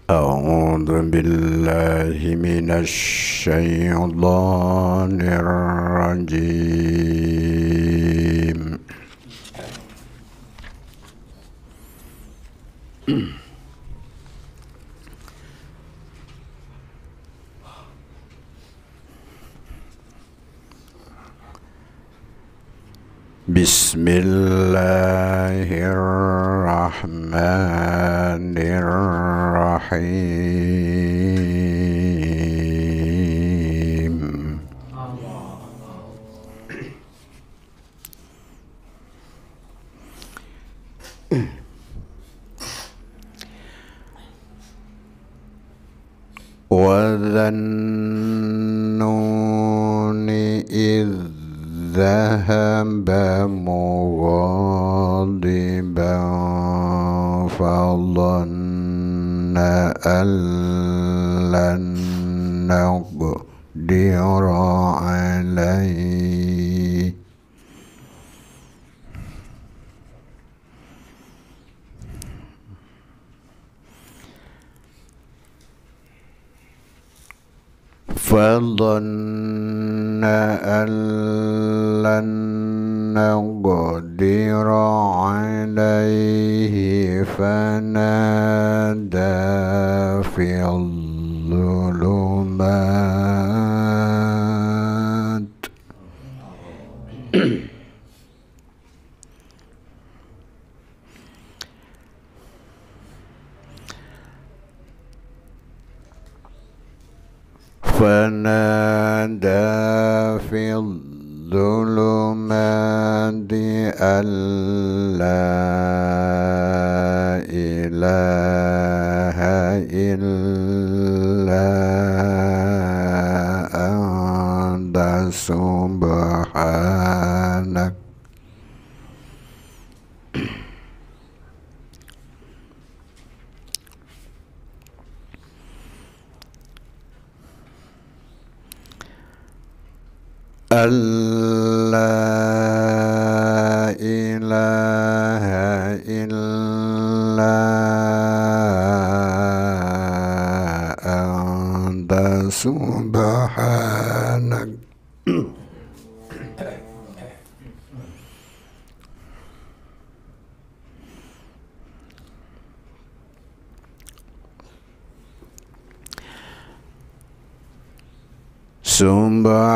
أعوذ بالله من الشيطان الرجيم. بسم الله الرحمن الرحيم. وذا النون إذ ذهب مغاضبا فظن أن لن نقدر عليه فظن أن لن نقدر عليه فنادى في الظلمات أن لا إله إلا أنت سبحانك أن لا إله إلا أنت سبحانك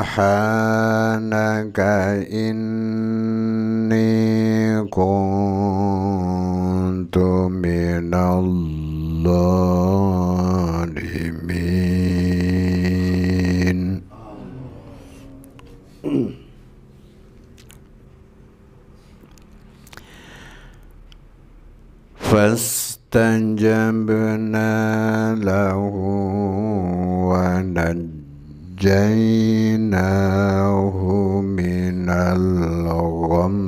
سبحانك إني كنت من الظالمين. فاستجبنا له ونجيناه من الغم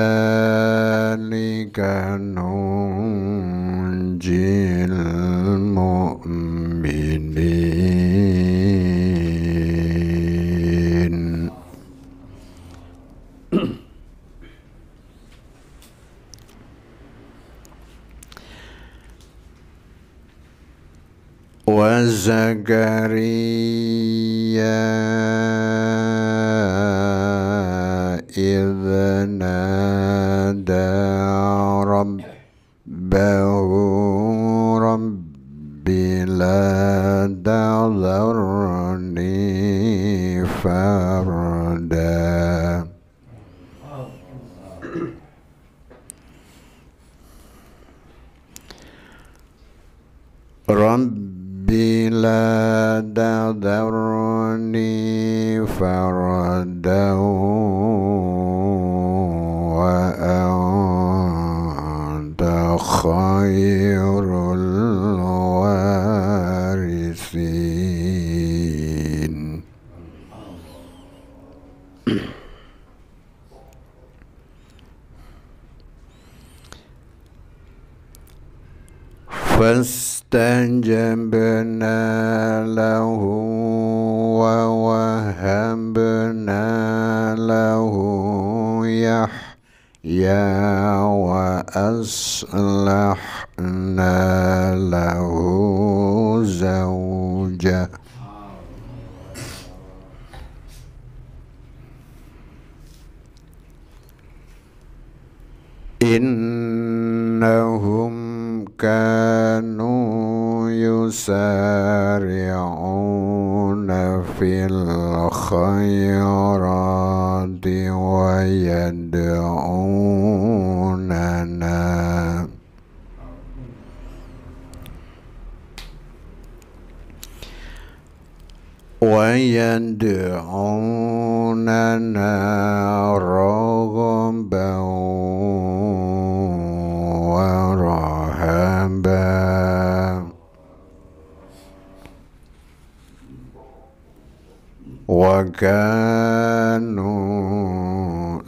وكذلك ننجي المؤمنين. وزكريا إذ نادى ربه رب لا تذرني فردا رب لا تذرني فردا وأنت خير الوارثين. fastajabna lahu wa wahabna lahu Yahya wa aslahna lahu zawjah. Innahum kanu yusari'una fil khairati wa yad'unana raghaban wa rahaban wa kanu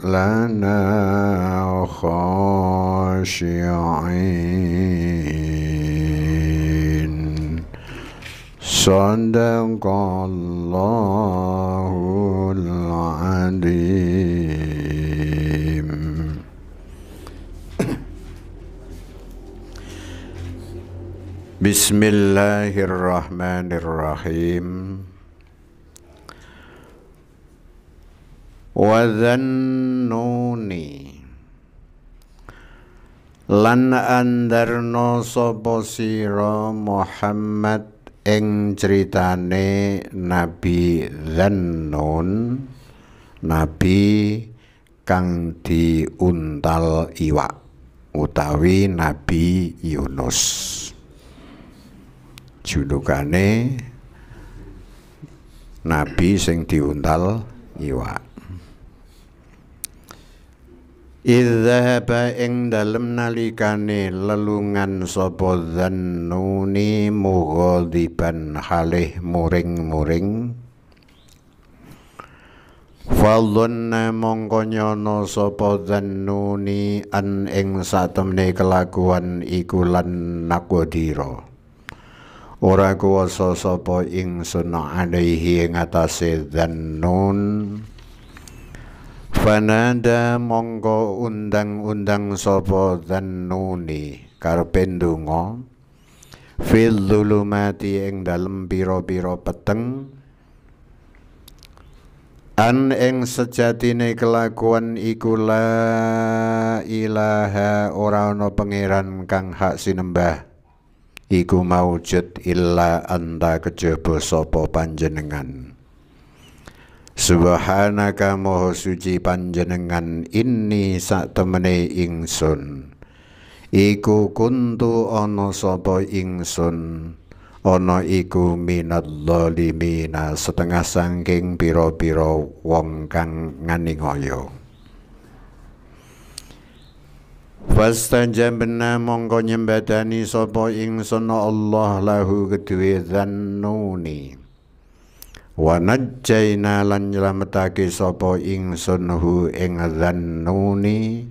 lana khashi'in. Sadaqallahul Azim. Bismillahirrahmanirrahim. Wa dhannuni lan andarno sapa sira Muhammad ing critane Nabi Dhannun, nabi kang diuntal iwak utawi Nabi Yunus. Julukane nabi sing diuntal iwak. Idzhaba ing dalem nalikane lelungan sapa Dhannuni mughadiban halih muring-muring. Fadhanna mongko nyono sapa Dhannuni an ing satemene kelakuan iku lan nakodira. Ora kuwasa sapa ingsun alaihi ing atase Dhannun. Fanada mongko undang-undang sapa Dhannuni karepe ndonga fil zulumati ing dalem pira-pira peteng an ing sejatine kelakuan iku la ilaha ora ana pangeran kang hak sinembah iku maujud illa anta kejaba sapa panjenengan. Subhanaka maha suci panjenengan inni sak temene ingsun iku kuntu ana sapa ingsun ana iku minadh-dhalimina setengah sangking pira-pira wong kang nganingaya. Fastajabna mongko nyembadani sapa ingsun Allah lahu kedue Dhannuni. Wa najjayna lan nyelametake sapa ingsun hu ing Dhannuni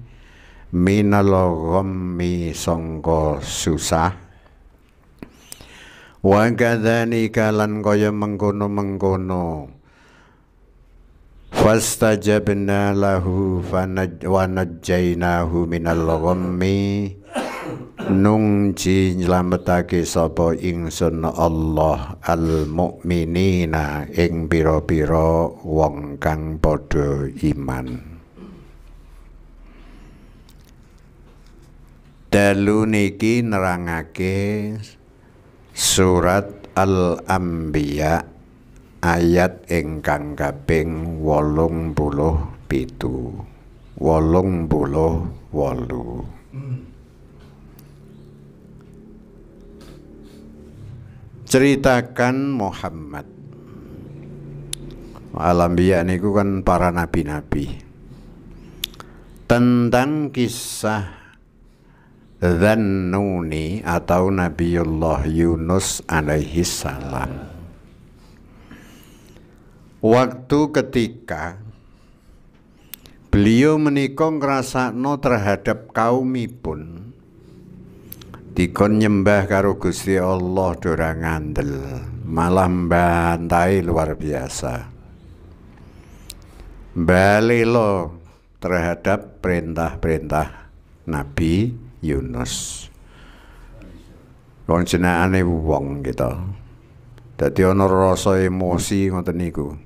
minal ghammi sangka susah. Wa kadzalika lan kaya mengkono-mengkono fastajabna lahu wa najjaynahu minal ghammi nungji nyelametake sapa ingsun Allah al mukminina ing pira-pira wong kang padha iman. Dalu niki nerangake surat Al-Anbiya ayat ingkang kaping 87. Ceritakan Muhammad. Al-Anbiya niku kan para nabi-nabi. Tentang kisah Dhannuni atau Nabiullah Yunus alaihi salam. Waktu ketika beliau menika ngrasakno terhadap kaumipun dikon nyembah karo Gusti Allah ora ngandel, malah mbantai luar biasa. Balelo terhadap perintah-perintah Nabi Yunus. Wong jenengane wong gitu. Dadi ana rasa emosi ngoten niku.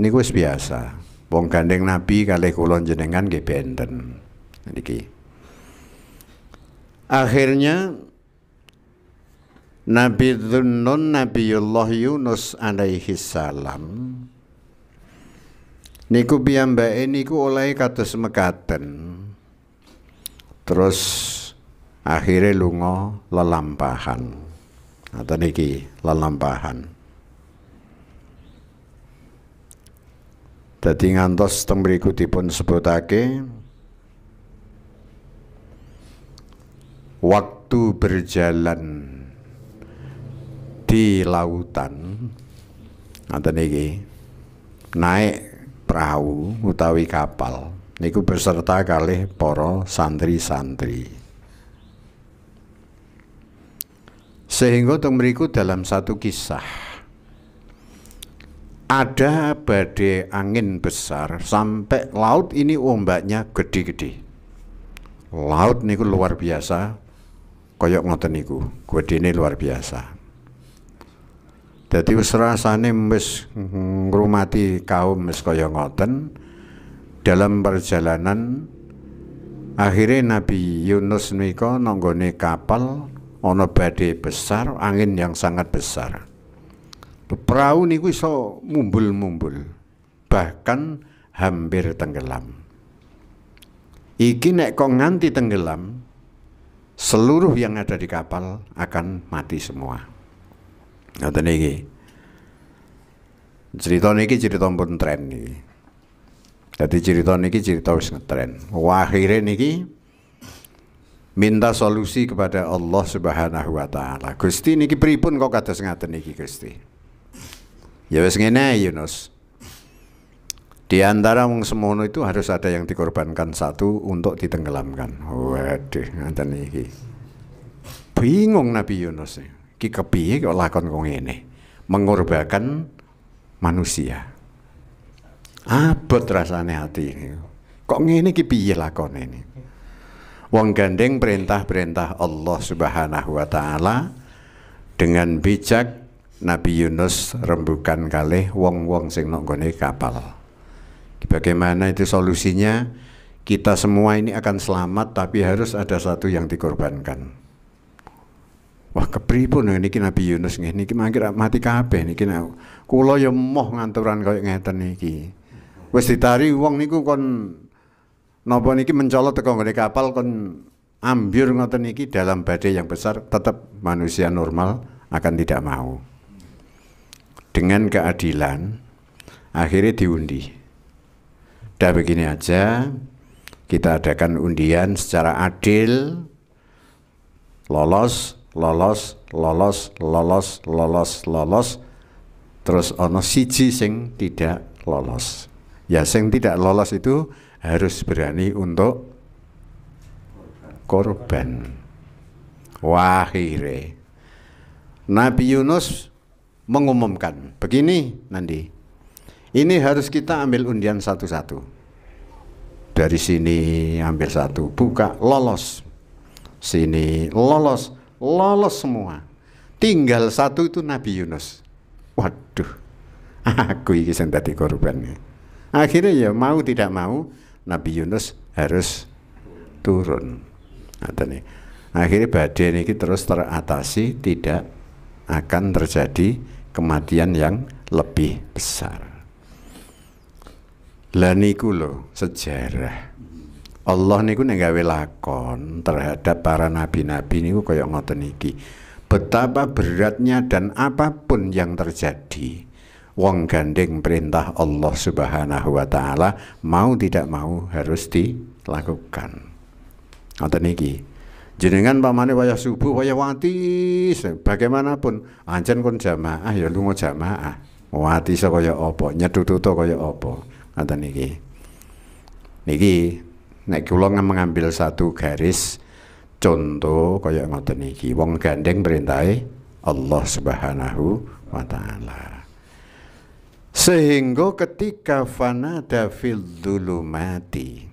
Niku wis biasa. Wong gandeng Nabi kalih kula jenengan nggih benten. Niki. Akhirnya Nabi Dhunnun Nabiullah Yunus alaihi salam niku piyambake niku oleh kados mekaten. Terus akhirnya lunga lelampahan. Atau niki lelampahan. Dadi ngantos teng mriku dipun sebutake waktu berjalan di lautan. Atau niki naik perahu utawi kapal niku beserta kalih para santri-santri. Sehingga teng mriku dalam satu kisah ada badai angin besar sampai laut ini ombaknya gede-gede. Laut niku luar biasa, koyok ngoten niku, gedene luar biasa. Dadi wis rasane wis ngrumati kaum wis kaya ngoten. Dalam perjalanan akhirnya Nabi Yunus nika nanggone kapal ana badai besar, angin yang sangat besar. Perahu niku iso mumbul-mumbul, bahkan hampir tenggelam. Iki nek kok nganti tenggelam, seluruh yang ada di kapal akan mati semua. Ngoten iki. Cerita niki cerita pun tren niki. Dadi cerita niki cerita wis ngetren. Wah, akhire niki minta solusi kepada Allah Subhanahu wa taala. Gusti niki pripun kok kados ngaten niki, Gusti? Ya wis ngene Yunus. Di antara wong semono itu harus ada yang dikorbankan satu untuk ditenggelamkan. Waduh, ngaten niki. Bingung Nabi Yunus. Ki kepiye kok lakon kok ngene? Mengorbankan manusia. Abot rasane hati ini. Kok ngene ki piye lakone ini? Wong gandeng perintah-perintah Allah Subhanahu wa taala dengan bijak Nabi Yunus rembukan kalih wong-wong sing nang nggone kapal. Bagaimana itu solusinya? Kita semua ini akan selamat tapi harus ada satu yang dikorbankan. Wah, kepripun niki Nabi Yunus niki mangkir mati kabeh niki kula ya moh nganturan kaya ngeten niki. Wis ditari wong niku kon napa niki mencolot teko nggone kapal kon ambyur ngoten niki dalam badai yang besar, tetap manusia normal akan tidak mau. Dengan keadilan akhirnya diundi. Dah begini aja, kita adakan undian secara adil, lolos, terus ono siji sing tidak lolos. Ya sing tidak lolos itu harus berani untuk korban. Wahire Nabi Yunus mengumumkan begini nanti. Ini harus kita ambil undian satu-satu. Dari sini ambil satu, buka, lolos. Sini lolos, lolos semua. Tinggal satu itu Nabi Yunus. Waduh, aku ini sing dadi korban. Akhirnya ya mau tidak mau Nabi Yunus harus turun. Akhirnya badai ini terus teratasi, tidak akan terjadi kematian yang lebih besar. Lah niku lho sejarah. Allah niku nek gawe lakon terhadap para nabi-nabi niku kaya ngoten iki. Betapa beratnya dan apapun yang terjadi, wong gandeng perintah Allah Subhanahu wa taala mau tidak mau harus dilakukan. Ngoten iki. Jenengan pamane wayah subuh, wayah wati, bagaimanapun ancen kon jamaah ya lunga jamaah. Wati kaya apa, nyetututo kaya apa. Ngoten niki. Niki nek kula mengambil satu garis Contoh kaya ngoten iki, wong gandeng perintahe Allah Subhanahu wa taala. Sehingga ketika fanada fil dzulumati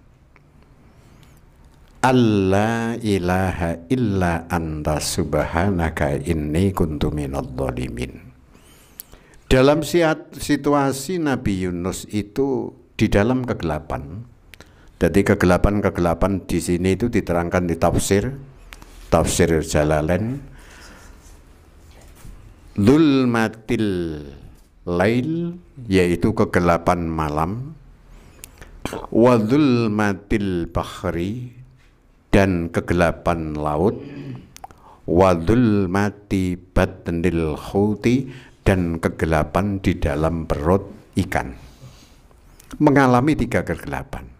alla ilaha illa anta subhanaka inni kuntu minadh dhalimin. Dalam situasi Nabi Yunus itu di dalam kegelapan. Jadi kegelapan-kegelapan di sini itu diterangkan di tafsir Jalalain. Zulmatil lail, yaitu kegelapan malam, wa zulmatil bahri, dan kegelapan laut, wa zulmati batnil huti, dan kegelapan di dalam perut ikan. Mengalami 3 kegelapan.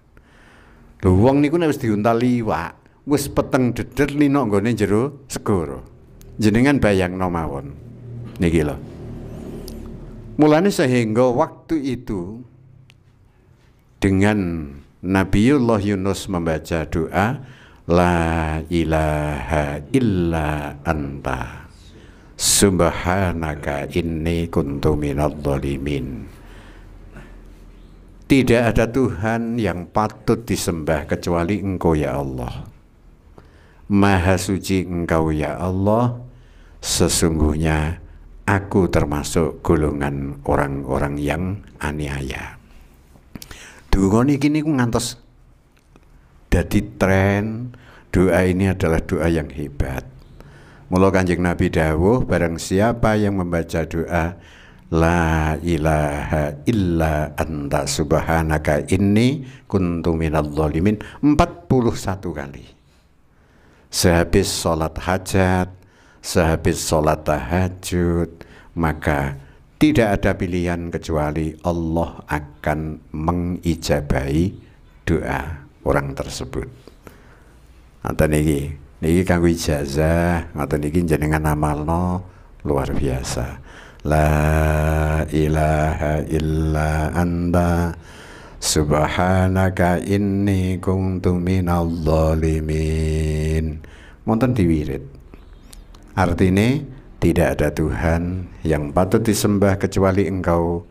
Lho wong niku nek wis diuntal iwak, wis peteng dedet lino nggone jero segara. Jenengan bayangno mawon. Niki lho. Mulane sehingga waktu itu dengan Nabiullah Yunus membaca doa la ilaha illa anta subhanaka inni kuntu minadh dhalimin. Tidak ada Tuhan yang patut disembah kecuali Engkau ya Allah. Maha suci Engkau ya Allah. Sesungguhnya aku termasuk golongan orang-orang yang aniaya. Donga niki niku ngantos dadi tren. Doa ini adalah doa yang hebat. Mula Kanjeng Nabi dawuh, barang siapa yang membaca doa la ilaha illa anta subhanaka inni kuntu minadh dhalimin 41 kali. Sehabis sholat hajat, sehabis sholat tahajud, maka tidak ada pilihan kecuali Allah akan mengijabahi doa orang tersebut. Ngoten niki kanggo ijazah, ngoten niki jenengan amalno luar biasa. La ilaha illa anta subhanaka inni kuntu minadh dhalimin. Monten diwirid. Artinya tidak ada Tuhan yang patut disembah kecuali Engkau.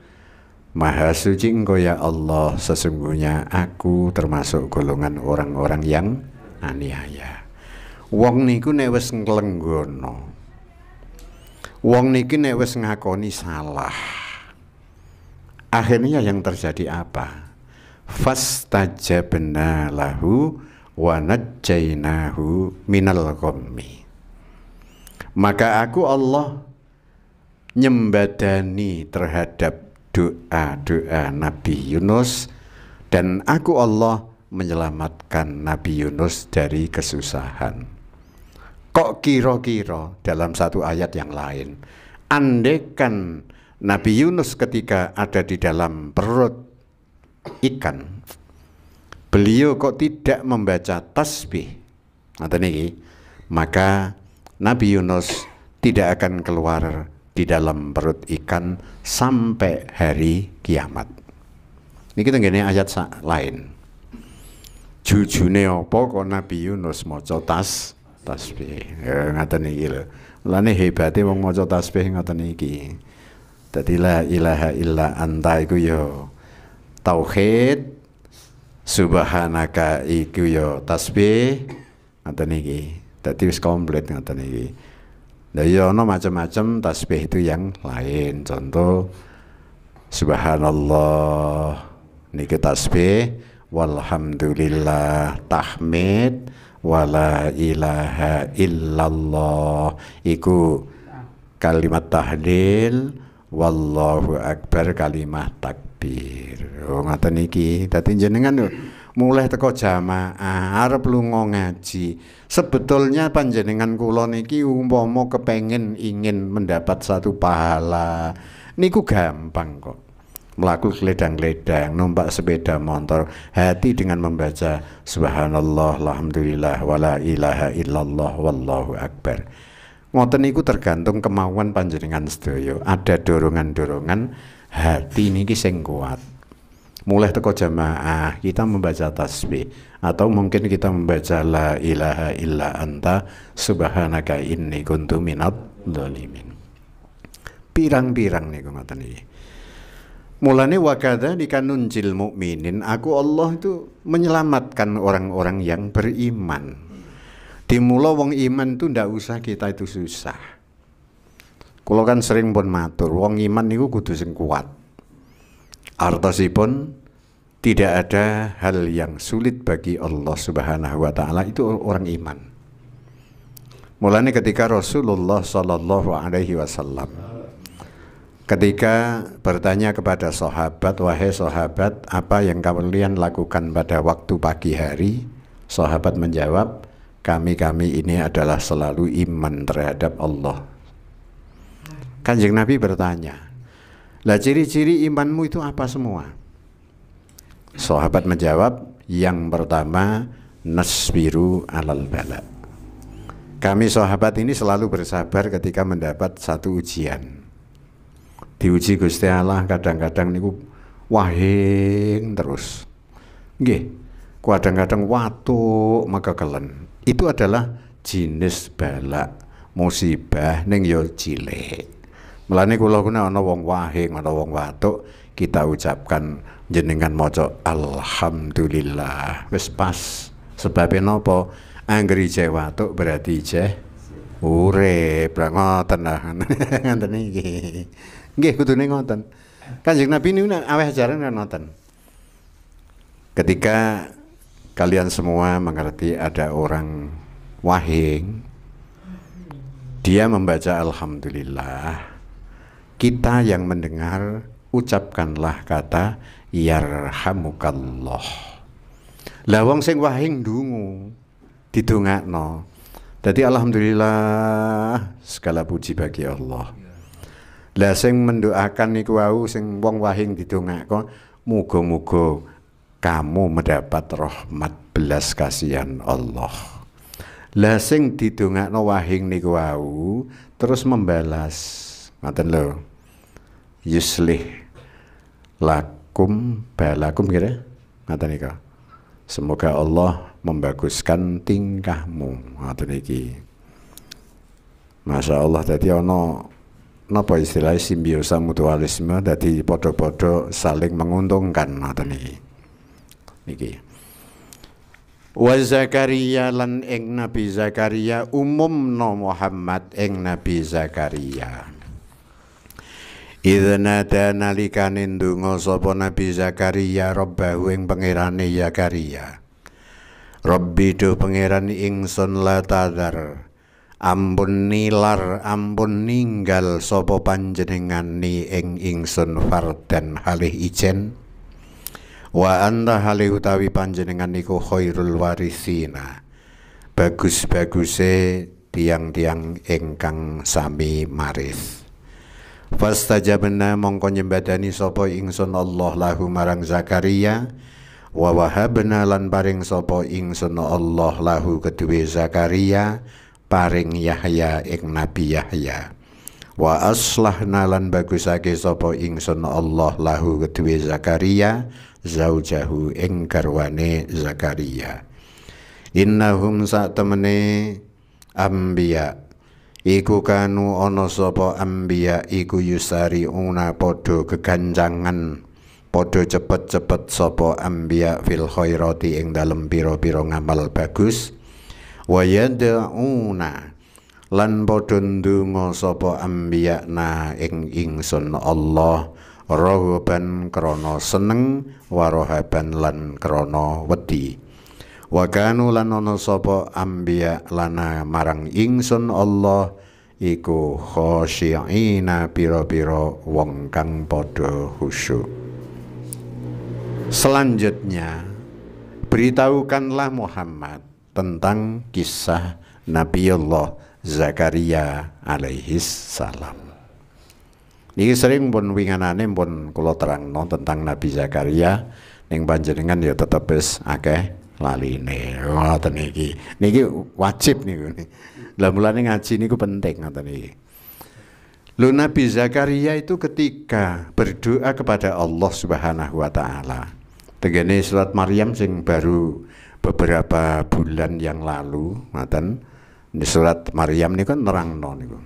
Maha suci Engkau ya Allah, sesungguhnya aku termasuk golongan orang-orang yang aniaya. Wong niku nek wis nglenggono, wong niki nek wis ngakoni salah, akhirnya yang terjadi apa? Fastajabna lahu wa najjainahu minal ghammi. Maka aku Allah nyembadani terhadap doa-doa Nabi Yunus, dan aku Allah menyelamatkan Nabi Yunus dari kesusahan. Kok kira-kira dalam satu ayat yang lain, andaikan Nabi Yunus ketika ada di dalam perut ikan, beliau kok tidak membaca tasbih, maka Nabi Yunus tidak akan keluar di dalam perut ikan sampai hari kiamat. Ini kita ngene ayat lain. Jujune apa kok Nabi Yunus maca tasbih. Ngaten iki lho. Mulane hebate wong maca tasbih ngoten iki. Dadi la ilaha illa anta iku ya tauhid, subhanaka iku ya tasbih. Ngoten iki. Dadi wis komplit ngoten iki. Lah ya ana macam-macam tasbih itu yang lain. Contoh subhanallah niki tasbih, walhamdulillah tahmid, wala ilaha illallah iku kalimat tahlil, wallahu akbar kalimat takbir. Oh ngaten iki. Dadi jenengan mulai teko jamaah arep lunga ngaji. Sebetulnya panjenengan kula niki umpama kepengin ingin mendapat satu pahala niku gampang kok. Melaku geledang-geledang, numpak sepeda motor, hati dengan membaca subhanallah, alhamdulillah, wala ilaha illallah, wallahu akbar. Ngoten niku tergantung kemauan panjenengan sedaya. Ada dorongan-dorongan hati niki sing kuat. mulai teko jamaah kita membaca tasbih atau mungkin kita membaca la ilaha illa anta subhanaka inni kuntu minadh dhalimin. Pirang-pirang niku ngoten iki. Mulane wakada dikanunjil mukminin, aku Allah itu menyelamatkan orang-orang yang beriman. Dimula wong iman itu ndak usah kita itu susah. Kulo kan sering pun matur, wong iman niku kudu sing kuat. Artosipun tidak ada hal yang sulit bagi Allah Subhanahu wa taala, itu orang iman. Mulane ketika Rasulullah sallallahu alaihi wasallam ketika bertanya kepada sahabat, wahai sahabat, apa yang kalian lakukan pada waktu pagi hari? Sahabat menjawab, kami ini adalah selalu iman terhadap Allah. Kanjeng Nabi bertanya, lah ciri-ciri imanmu itu apa semua? Sahabat menjawab, yang pertama nasbiru alal bala. Kami sahabat ini selalu bersabar ketika mendapat satu ujian. Diuji Gusti Allah kadang-kadang niku wahing terus. Nggih, kadang-kadang watuk megegelen. Itu adalah jenis bala, musibah ning yo cilik. Mulane kula kuna ana wong wahing, ana wong watuk, kita ucapkan jenengan maca alhamdulillah. Wis pas. Sebab napa? Anggere ije watuk berarti ije urip. Lah ngoten lah. Ngoten iki. Nggih kudune ngoten. Kanjeng Nabi niku aweh ajaran ngoten. Ketika kalian semua mengerti ada orang wahing, dia membaca alhamdulillah, kita yang mendengar ucapkanlah kata yarhamukallah. Lah wong sing wahing ndungu didongakno. Dadi alhamdulillah segala puji bagi Allah. Lah sing mendoakan niku wau sing wong wahing didongakno, muga-muga kamu mendapat rahmat belas kasihan Allah. Lah sing didongakno wahing niku wau terus membalas, ngoten lho. Yuslih lakum balakum kira ngoten nika. Semoga Allah membaguskan tingkahmu, ngoten iki. Masya Allah, dadi ana napa istilah simbiosa mutualisme, dadi padha-padha saling menguntungkan, ngoten iki. Niki. Wa Zakaria lan ing Nabi Zakaria, umumna Muhammad ing Nabi Zakaria. Idza nalikane ndonga sapa Nabi Zakaria Rabbahu ing pangerane Zakaria. Rabbi do pangeran ingsun la tadar, ampun nilar ampun ninggal sapa panjenengan ni ing ingsun fardan halih ijen. Wa anta halih utawi panjenengan niku khairul warisina, bagus-baguse tiang-tiang ingkang sami maris. Fastajabna mongko nyembadani sapa ingsun Allah lahu marang Zakaria, wa wahabna lan paring sapa ingsun Allah lahu kedue Zakaria paring Yahya ing Nabi Yahya. Wa aslahna lan bagusake sapa ingsun Allah lahu kedue Zakaria zaujahu ing garwane Zakaria. Innahum satemene ambiya iku kanu ana sapa ambiya iku yusariuna padha gegancangan, padha cepet-cepet sapa ambiya fil khairati ing dalem pira-pira ngamal bagus. Wa yad'una lan padha ndonga sapa ambiya na ing ingsun Allah rahaban krana seneng, warahaban lan krana wedi. Wa kanu lan ana sapa ambiya lana marang ingsun Allah iku khasyiina pira-pira wong kang padha khusyuk. Selanjutnya beritahukanlah Muhammad tentang kisah Nabiullah Zakaria alaihis salam. Niki sering pun winganane pun kula terangno tentang Nabi Zakaria ning panjenengan ya tetep wis akeh laline. Ngoten iki. Niki wajib niku. Lah mulane ngaji niku penting ngoten iki. Lo Nabi Zakaria itu ketika berdoa kepada Allah Subhanahu wa taala. Tegene surat Maryam sing baru beberapa bulan yang lalu, ngoten. Di surat Maryam niku nerangno niku.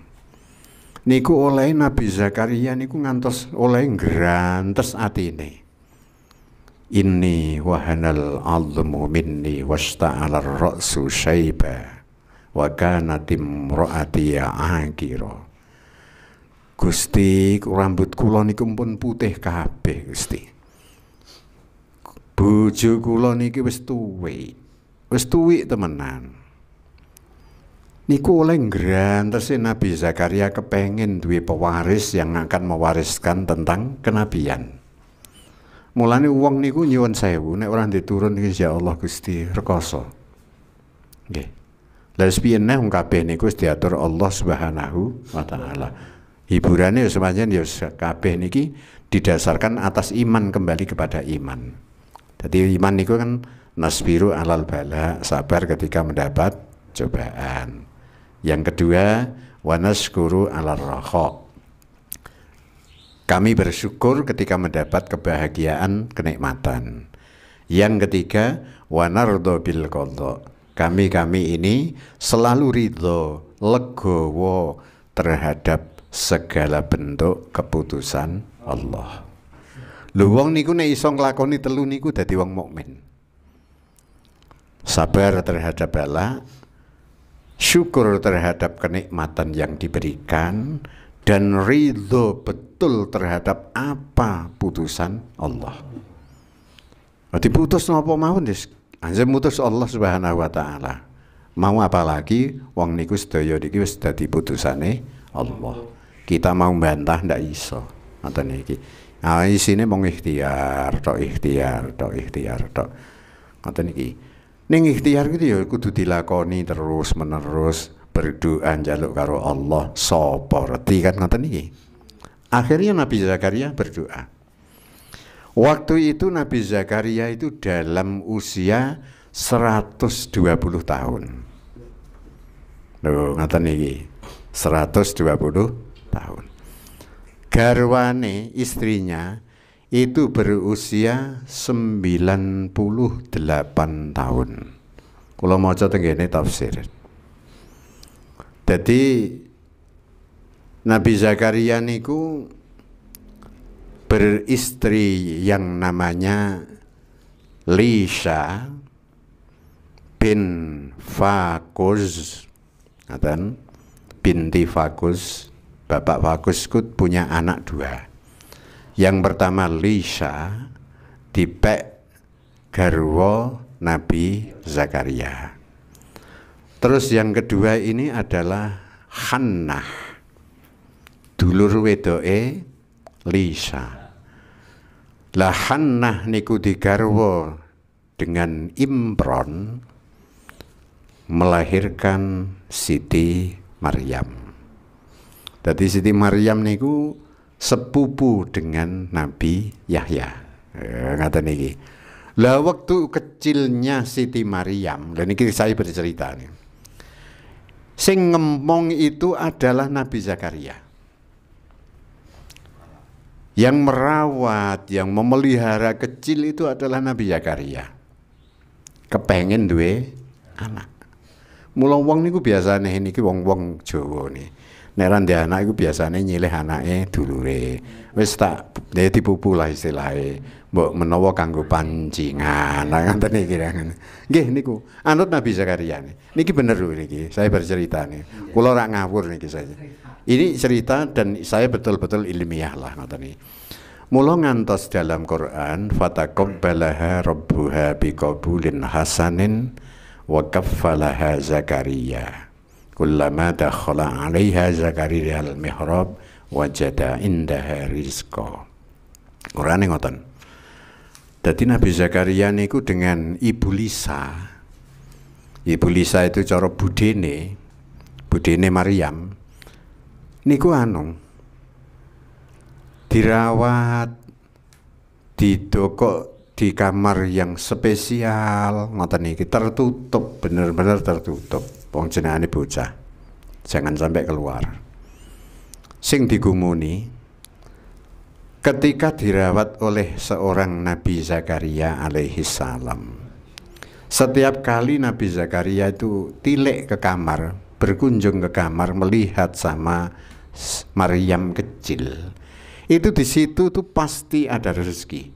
Niku oleh Nabi Zakaria niku ngantos oleh ngrantes atine. Inni wahanal 'azmu minni wasta'ala ar-ra'su syaiba wa kanat imra'ati aqira. Gusti, rambut kula niku pun putih kabeh, Gusti. Bojo kula niki wis tuwik temenan. Niku oleh ngrantese Nabi Zakaria kepengen duwe pewaris yang akan mewariskan tentang kenabian. Mulane wong niku nyuwun sewu nek ora diturun iki ya Allah Gusti rekoso. Nggih. Lah piye neh wong kabeh niku wis diatur Allah Subhanahu wa taala. Hiburane ya semanjen ya kabeh niki didasarkan atas iman, kembali kepada iman. Jadi iman niku kan nasbiru alal bala, sabar ketika mendapat cobaan. Yang kedua, wa naskuru alal raha. Kami bersyukur ketika mendapat kebahagiaan, kenikmatan. Yang ketiga, wa nardha bil qadha. Kami ini selalu ridho, legowo terhadap segala bentuk keputusan Allah. Lho wong niku nek iso nglakoni telu niku dadi wong mukmin. Sabar terhadap bala, syukur terhadap kenikmatan yang diberikan, dan ridho betul terhadap apa putusan Allah. Diputus napa mawon wis anjir mutus Allah Subhanahu wa taala. Mau apa lagi wong niku sedaya niki wis dadi putusane Allah. Kita mau bantah ndak iso. Ngoten iki. Nah, isine mung ikhtiar tok. Ngoten iki. Ning ikhtiar iki ya kudu dilakoni terus-menerus, berdoa njaluk karo Allah, sapa reti kan ngoten iki. Akhirnya Nabi Zakaria berdoa. Waktu itu Nabi Zakaria itu dalam usia 120 tahun. Loh, ngoten iki. 120 tahun. Garwane istrinya itu berusia 98 tahun. Kula maca tengene tafsir. Jadi Nabi Zakaria niku beristri yang namanya Lisha bin Fakus, binti Fakus. Bapak Fakus punya anak dua. Yang pertama Lisha dipek garwa Nabi Zakaria. Terus yang kedua ini adalah Hannah, dulur wedoke Lisha. Lah Hannah niku digarwa dengan Imron, melahirkan Siti Maryam. Jadi Siti Maryam niku sepupu dengan Nabi Yahya. Ngaten niki. Lah waktu kecilnya Siti Maryam, dan ini saya bercerita nih. Sing ngomong itu adalah Nabi Zakaria. Yang merawat, yang memelihara kecil itu adalah Nabi Zakaria. Kepengen duwe anak. Mula wong niku biasane niki wong-wong Jawa nih. Nek ra ndek anak iku biasane nyilih anake dulure. Wis tak dipupu lah istilahé. Mbok menawa kanggo pancingan. Lah ngoten iki. Nggih niku anut Nabi Zakaria. Niki bener lho niki. Saya bercerita nih. Kula ora ngawur niki saya. Ini cerita dan saya betul-betul ilmiah lah ngoten iki. Mula ngantos dalam Quran fataqabbalaha rabbuha biqabulin hasanin wa kaffalaha Zakaria. Kullama dakhala 'alaiha Zakaria al-mihrab wajada indaha rizqa. Qur'ane ngoten. Dadi Nabi Zakaria niku dengan Ibu Lisa. Ibu Lisa itu cara budene Maryam. Niku dirawat, didokok di kamar yang spesial, ngoten iki tertutup, bener-bener tertutup. Wong jenengane bocah, jangan sampai keluar. sing digumuni ketika dirawat oleh seorang Nabi Zakaria alaihi salam. Setiap kali Nabi Zakaria itu tilik ke kamar, berkunjung ke kamar, melihat sama Maryam kecil, itu di situ tuh pasti ada rezeki,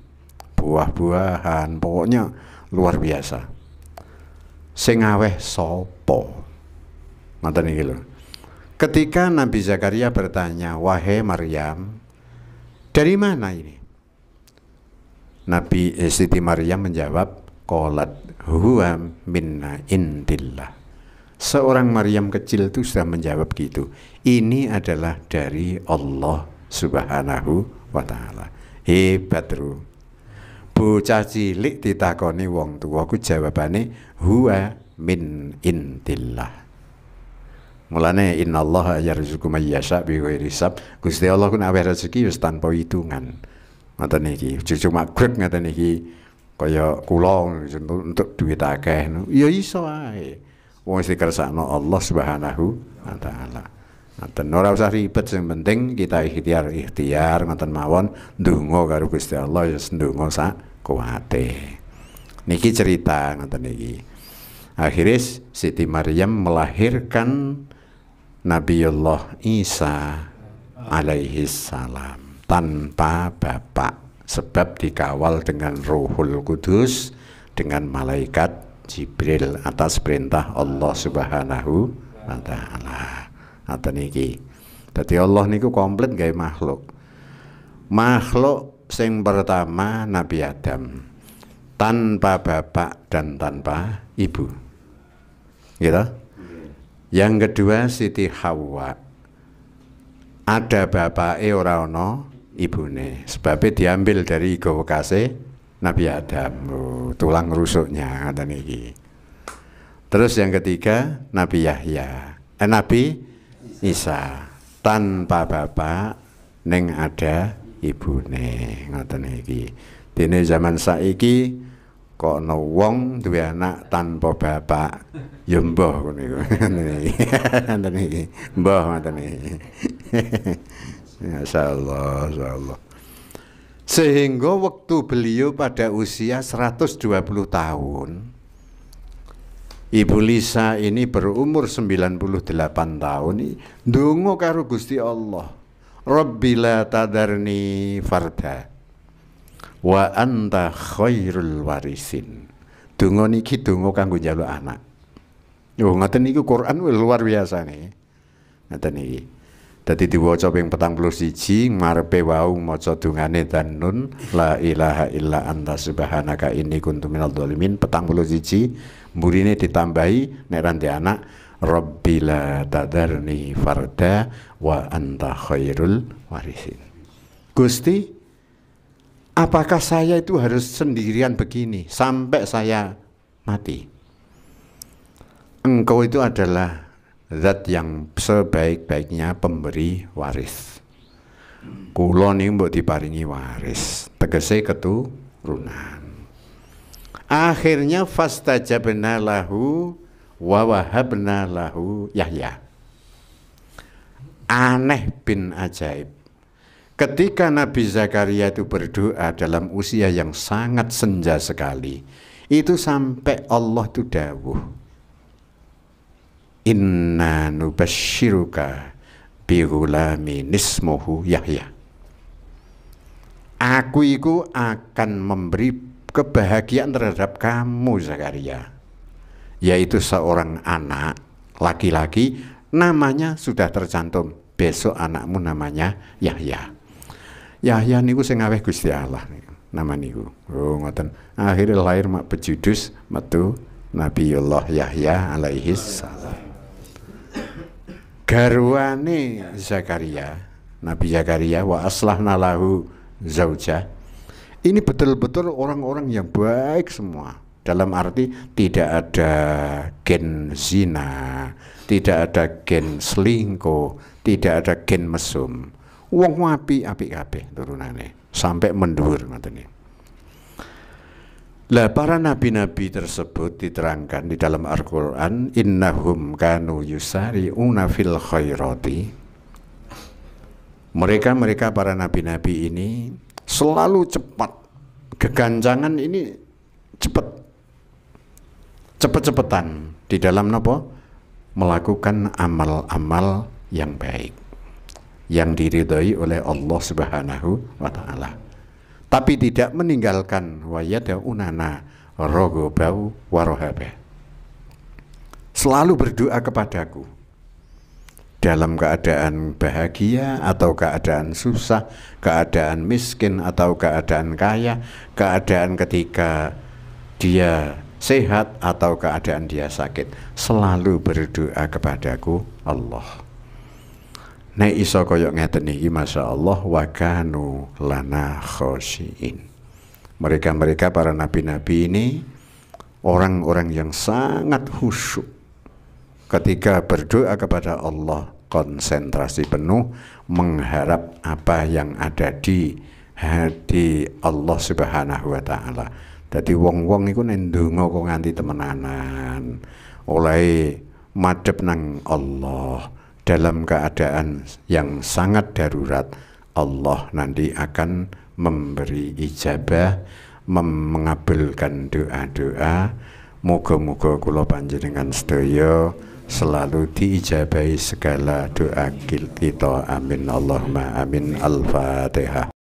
buah-buahan, pokoknya luar biasa. Sing aweh sopo, ngoten iki lho. Ketika Nabi Zakaria bertanya, wahai Maryam, dari mana ini? Nabi Siti Maryam menjawab, qalat huwa minna indillah. Seorang Maryam kecil itu sudah menjawab gitu. Ini adalah dari Allah Subhanahu wa ta'ala. Hebat bro. Bocah cilik ditakoni wong tua, ku jawabane huwa min indillah. Mulane innallaha yarzuqu may yasha bighairi hisab. Gusti Allah ku nek rezeki wis tanpa hitungan. Ngoten iki. Cuma grek ngoten iki. Kaya kula untuk duit akeh, ya iso ae. Wong sing dikersakno Allah Subhanahu wa taala. Ngoten ora usah ribet, sing penting kita ikhtiar ngoten mawon, ndonga karo Gusti Allah ya ndonga sak kuwate. Niki cerita ngoten iki. Akhirnya Siti Maryam melahirkan Nabiullah Isa alaihi salam tanpa bapak. Sebab dikawal dengan Ruhul Kudus, dengan malaikat Jibril atas perintah Allah Subhanahu wa ta'ala. Ngoten iki. Dadi Allah niku komplit gawe makhluk. Makhluk sing pertama Nabi Adam, tanpa bapak dan tanpa ibu. Gitu? Yang kedua Siti Hawa, ada bapake ora ana ibune, sebabnya diambil dari gawekase Nabi Adam. Tulang rusuknya ngoten iki. Terus yang ketiga Nabi Yahya, Nabi Isa, tanpa bapak ning ada ibune ngoten iki. Dene zaman saiki kok ana wong duwe anak tanpa bapak, ya mbah ngono iku. Ngoten iki. Mbah ngoten iki. Masyaallah, masyaallah. Sehingga waktu beliau pada usia 120 tahun, Ibu Lisa ini berumur 98 tahun, ndonga karo Gusti Allah, Rabbi la tadarni farda wa anta khairul warisin. Donga niki donga kanggo njaluk anak. Oh ngoten niku Quran luar biasa nih. Ngoten niki. Dadi diwaca ping 41 ngarepe wau maca dungane Dannun la ilaha illa anta subhanaka inni kuntu minadh dhalimin 41 mburine ditambahi nek rante anak Rabbi la tadarni farda wa anta khairul warisin. Gusti, apakah saya itu harus sendirian begini sampai saya mati? Engkau itu adalah zat yang sebaik-baiknya pemberi waris. Kula niku mbok diparingi waris, tegese keturunan. Akhirnya fastajabna lahu wa wahabna lahu Yahya. Aneh bin ajaib. Ketika Nabi Zakaria itu berdoa dalam usia yang sangat senja sekali, itu sampai Allah itu dawuh, inna nubashiruka bi ghulamin ismuhu Yahya. Aku itu akan memberi kebahagiaan terhadap kamu Zakaria, yaitu seorang anak laki-laki, namanya sudah tercantum, besok anakmu namanya Yahya. Yahya niku sing ngaweh Gusti Allah nama niku. Oh ngoten. Akhirnya lahir mak bejudus metu Nabiullah Yahya alaihi salam. Garwane Zakaria, Nabi Zakaria, wa aslahna lahu zauja. Ini betul-betul orang-orang yang baik semua. Dalam arti tidak ada gen zina, tidak ada gen selingkuh, tidak ada gen mesum. Wong apik-apik kabeh turunane sampai mendhuwur ngoten iki. Lah para nabi-nabi tersebut diterangkan di dalam Al-Qur'an, innahum kanu yusari'una fil khairati. Mereka para nabi-nabi ini selalu cepat, keganjangan ini cepet-cepetan di dalam melakukan amal-amal yang baik yang diridhoi oleh Allah Subhanahu wa taala. Tapi tidak meninggalkan wayad'unana raghaban wa rahaban. Selalu berdoa kepadaku dalam keadaan bahagia atau keadaan susah, keadaan miskin atau keadaan kaya, keadaan ketika dia sehat atau keadaan dia sakit, selalu berdoa kepadaku Allah. Nek iso koyok ngeten iki masyaallah, wa kanu lana khosyiin. Mereka para nabi-nabi ini orang-orang yang sangat khusyuk ketika berdoa kepada Allah, konsentrasi penuh mengharap apa yang ada di hati Allah Subhanahu wa taala. Dadi wong-wong iku nek ndonga kok nganti temenanan, oleh madhep nang Allah dalam keadaan yang sangat darurat, Allah nanti akan memberi ijabah, mengabulkan doa-doa. Moga-moga kula panjenengan sedaya selalu diijabahi segala doa kita. Amin Allahumma amin. Al-Fatihah.